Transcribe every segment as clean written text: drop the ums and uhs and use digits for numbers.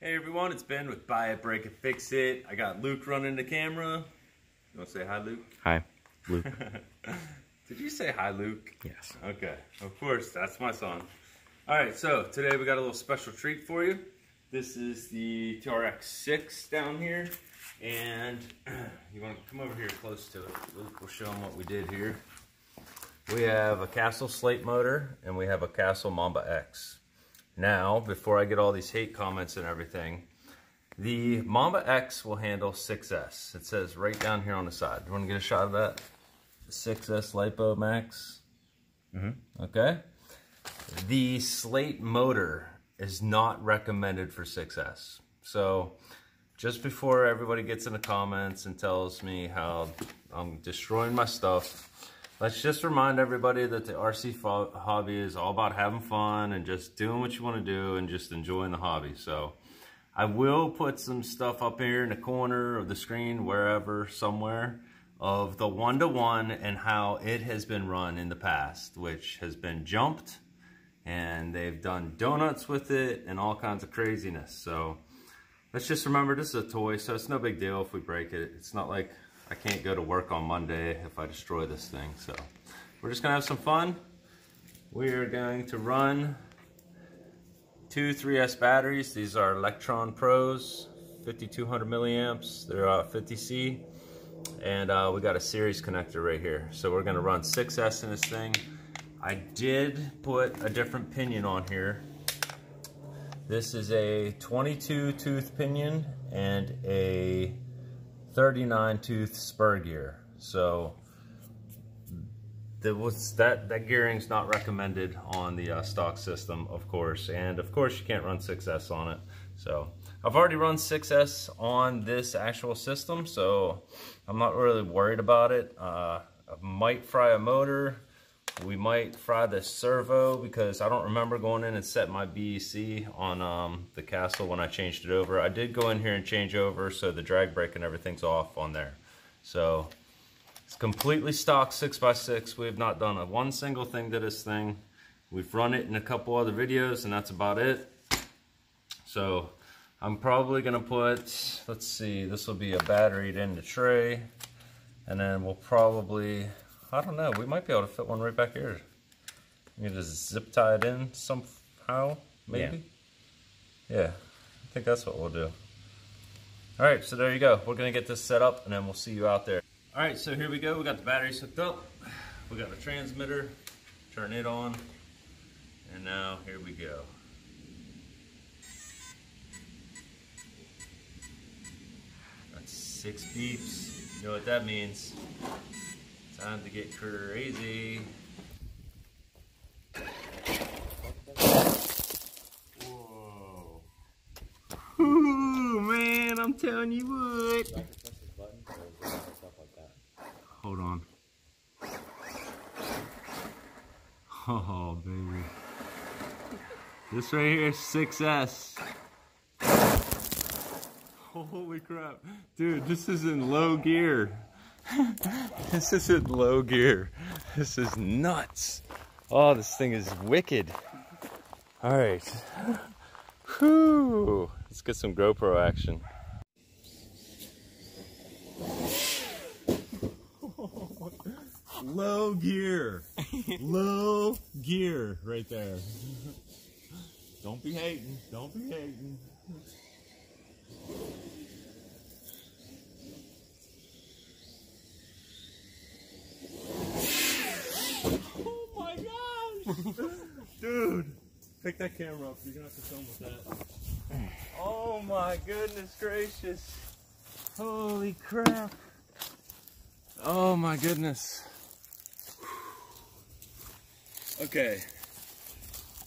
Hey everyone, it's Ben with Buy It, Break It, Fix It. I got Luke running the camera. You want to say hi, Luke? Hi, Luke. Did you say hi, Luke? Yes. Okay, of course, that's my son. Alright, so today we got a little special treat for you. This is the TRX-6 down here. And you want to come over here close to it. Luke will show them what we did here. We have a Castle Slate motor and we have a Castle Mamba X. Now, before I get all these hate comments and everything, the Mamba X will handle 6S. It says right down here on the side. You want to get a shot of that? 6S Lipo Max. Okay. The Slate motor is not recommended for 6S. So, just before everybody gets in the comments and tells me how I'm destroying my stuff, let's just remind everybody that the RC hobby is all about having fun and just doing what you want to do and just enjoying the hobby. So I will put some stuff up here in the corner of the screen, wherever, somewhere, of the 1-to-1 and how it has been run in the past, which has been jumped and they've done donuts with it and all kinds of craziness. So let's just remember this is a toy, so it's no big deal if we break it. It's not like I can't go to work on Monday if I destroy this thing. So we're just gonna have some fun. We are going to run two 3S batteries. These are Electron Pros, 5200 milliamps. They're 50C. And we got a series connector right here. So we're gonna run 6S in this thing. I did put a different pinion on here. This is a 22 tooth pinion and a 39 tooth spur gear. So that gearing's not recommended on the stock system, of course, and of course you can't run 6S on it. So I've already run 6S on this actual system, so I'm not really worried about it. I might fry a motor. We might fry the servo because I don't remember going in and setting my BEC on the Castle when I changed it over. I did go in here and change over so the drag brake and everything's off on there. So it's completely stock 6x6. We have not done one single thing to this thing. We've run it in a couple other videos and that's about it. So I'm probably gonna put, let's see, this will be a battery in the tray, and then we'll probably, I don't know, we might be able to fit one right back here. You just zip tie it in somehow, maybe? Yeah, I think that's what we'll do. All right, so there you go. We're gonna get this set up and then we'll see you out there. All right, so here we go. We got the batteries hooked up. We got the transmitter, turn it on, and now here we go. That's 6 beeps. You know what that means. Time to get crazy. Whoa. Ooh, man, I'm telling you what. Hold on. Oh, baby. This right here is 6S. Holy crap. Dude, this is in low gear. This is in low gear. This is nuts. Oh, this thing is wicked. All right. Whew. Let's get some GoPro action. Low gear. Low gear right there. Don't be hating. Don't be hating. Dude, pick that camera up. You're gonna have to film with that. Oh my goodness gracious. Holy crap. Oh my goodness. Okay.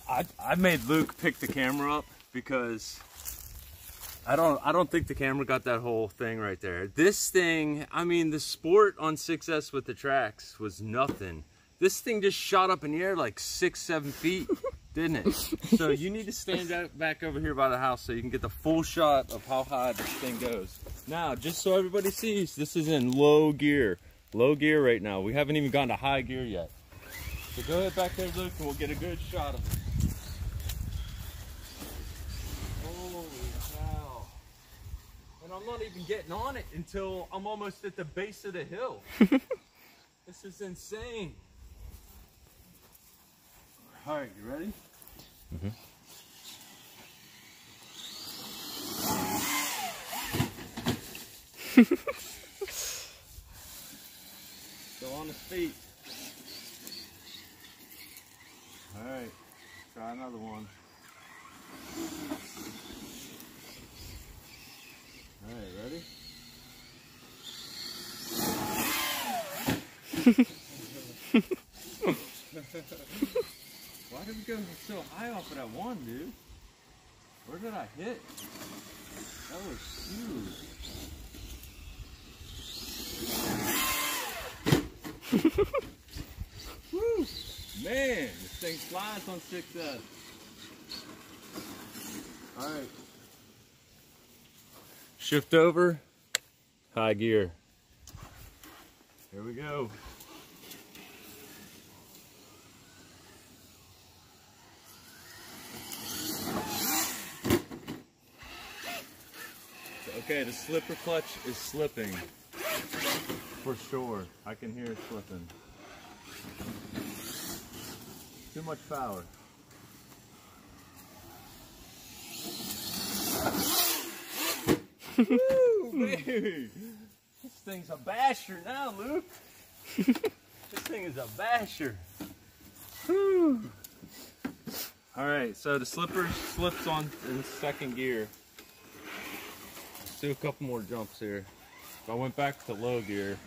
I made Luke pick the camera up because I don't think the camera got that whole thing right there. This thing, I mean, the sport on 6S with the tracks was nothing. This thing just shot up in the air like 6-7 feet, didn't it? So you need to stand back over here by the house so you can get the full shot of how high this thing goes. Now, just so everybody sees, this is in low gear. Low gear right now. We haven't even gone to high gear yet. So go ahead back there, Luke, and we'll get a good shot of it. Holy cow. I'm not even getting on it until I'm almost at the base of the hill. This is insane. All right, you ready? Mm-hmm. Still on his feet. All right, try another one. All right, ready? Why did we go so high off of that one, dude? Where did I hit? That was huge. Woo! Man, this thing flies on 6S. Alright. Shift over. High gear. Here we go. Okay, the slipper clutch is slipping. For sure. I can hear it slipping. Too much power. Woo, baby! This thing's a basher now, Luke. This thing is a basher. Whew. All right, so the slipper slips on in second gear. Let's do a couple more jumps here. If I went back to low gear.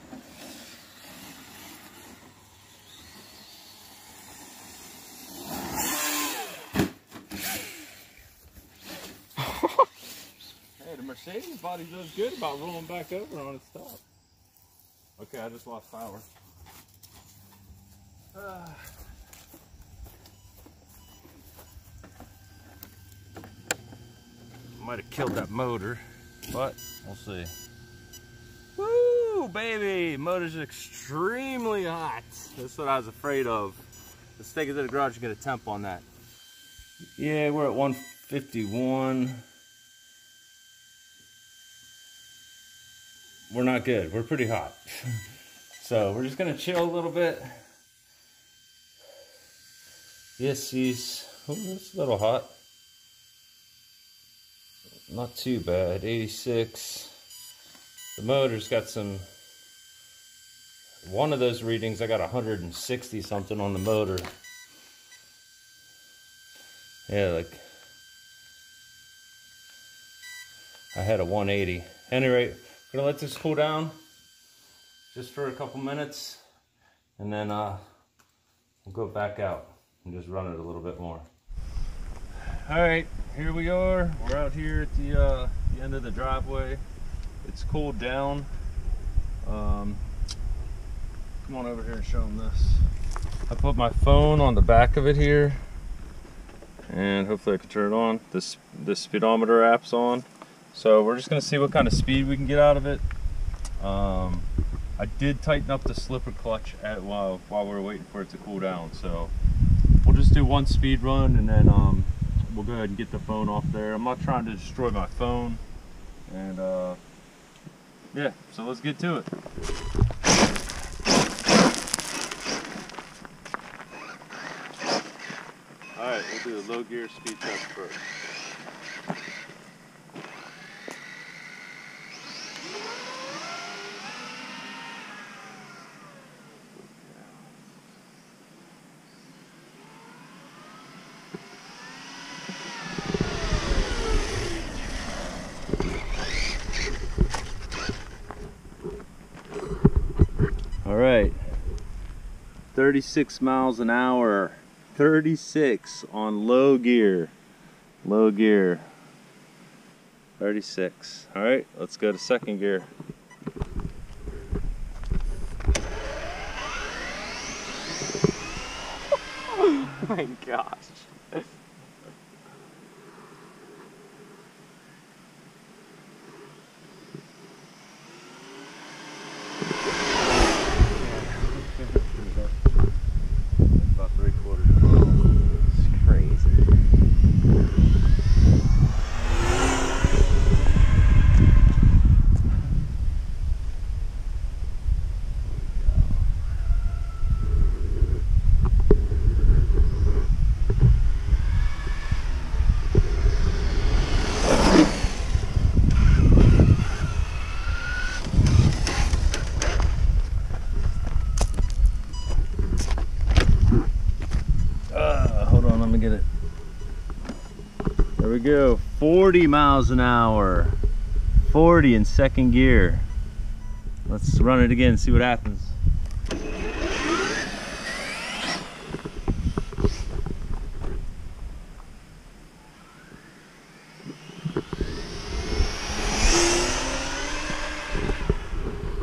Hey, the Mercedes body does good about rolling back over on its top. Okay, I just lost power. Might have killed that motor, but we'll see. Woo, baby! Motor's extremely hot. That's what I was afraid of. Let's take it to the garage and get a temp on that. Yeah, we're at 151. We're not good. We're pretty hot. So we're just gonna chill a little bit. Yes, he's. Oh, it's a little hot. Not too bad. 86. The motor's got some. One of those readings, I got 160 something on the motor. Yeah, like I had a 180. Anyway, we're gonna let this cool down just for a couple minutes, and then we'll go back out and just run it a little bit more. All right, here we are. We're out here at the end of the driveway. It's cooled down. Come on over here and show them this. I put my phone on the back of it here, and hopefully I can turn it on. This speedometer app's on, so we're just gonna see what kind of speed we can get out of it. I did tighten up the slipper clutch while we were waiting for it to cool down, so we'll just do one speed run, and then we'll go ahead and get the phone off there. I'm not trying to destroy my phone, and yeah, so let's get to it. Alright, we'll do a low gear speed test first. Alright, 36 miles an hour. 36 on low gear. Low gear. 36. Alright, let's go to second gear. Oh my gosh. go, 40 miles an hour. 40 in second gear. Let's run it again and see what happens.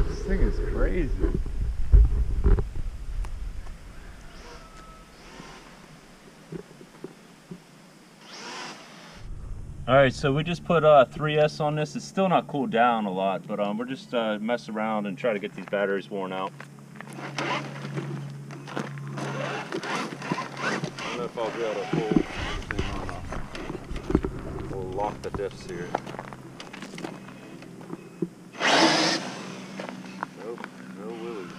This thing is crazy. All right, so we just put 3S on this. It's still not cooled down a lot, but we're just mess around and try to get these batteries worn out. I don't know if I'll be able to pull this thing on. We'll lock the diffs here. Nope, no willies.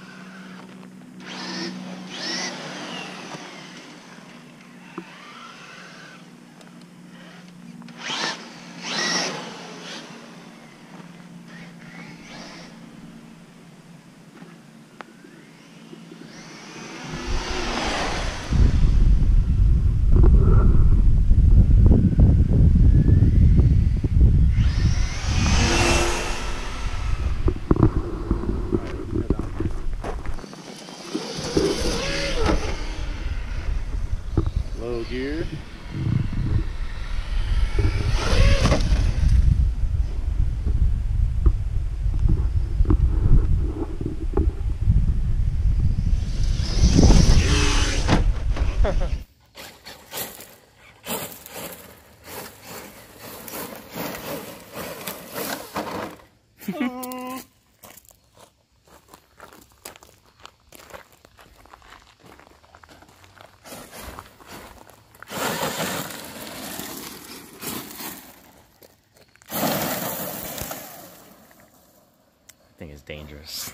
Low gear. Thing is dangerous.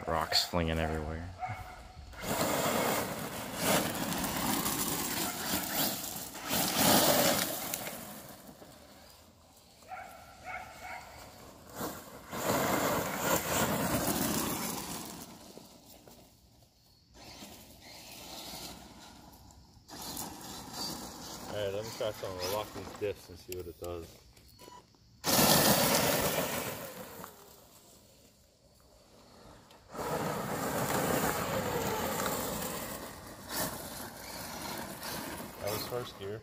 Rocks flinging everywhere. Alright, let me try something. We'll lock these diffs and see what it does. That was first gear.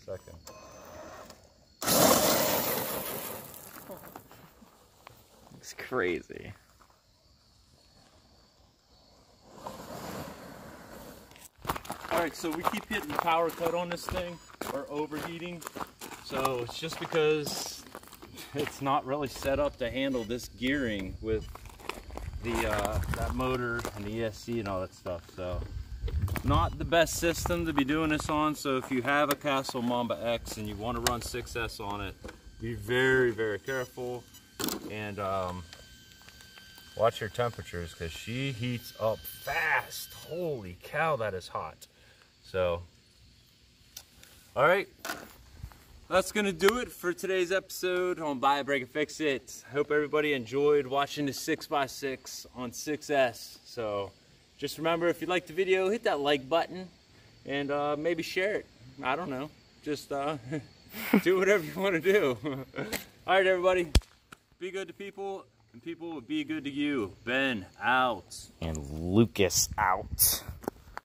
Second. It's crazy. Alright, so we keep hitting power cut on this thing, or overheating. So it's just because it's not really set up to handle this gearing with the that motor and the ESC and all that stuff. So not the best system to be doing this on. So if you have a Castle Mamba X and you want to run 6S on it, be very, very careful and watch your temperatures, because she heats up fast. Holy cow, that is hot. So, all right, that's gonna do it for today's episode on Buy It, Break It, Fix It. Hope everybody enjoyed watching the 6x6 on 6S. So just remember, if you liked the video, hit that like button and maybe share it. I don't know, just do whatever you want to do. All right, everybody, be good to people and people will be good to you. Ben out. And Lucas out.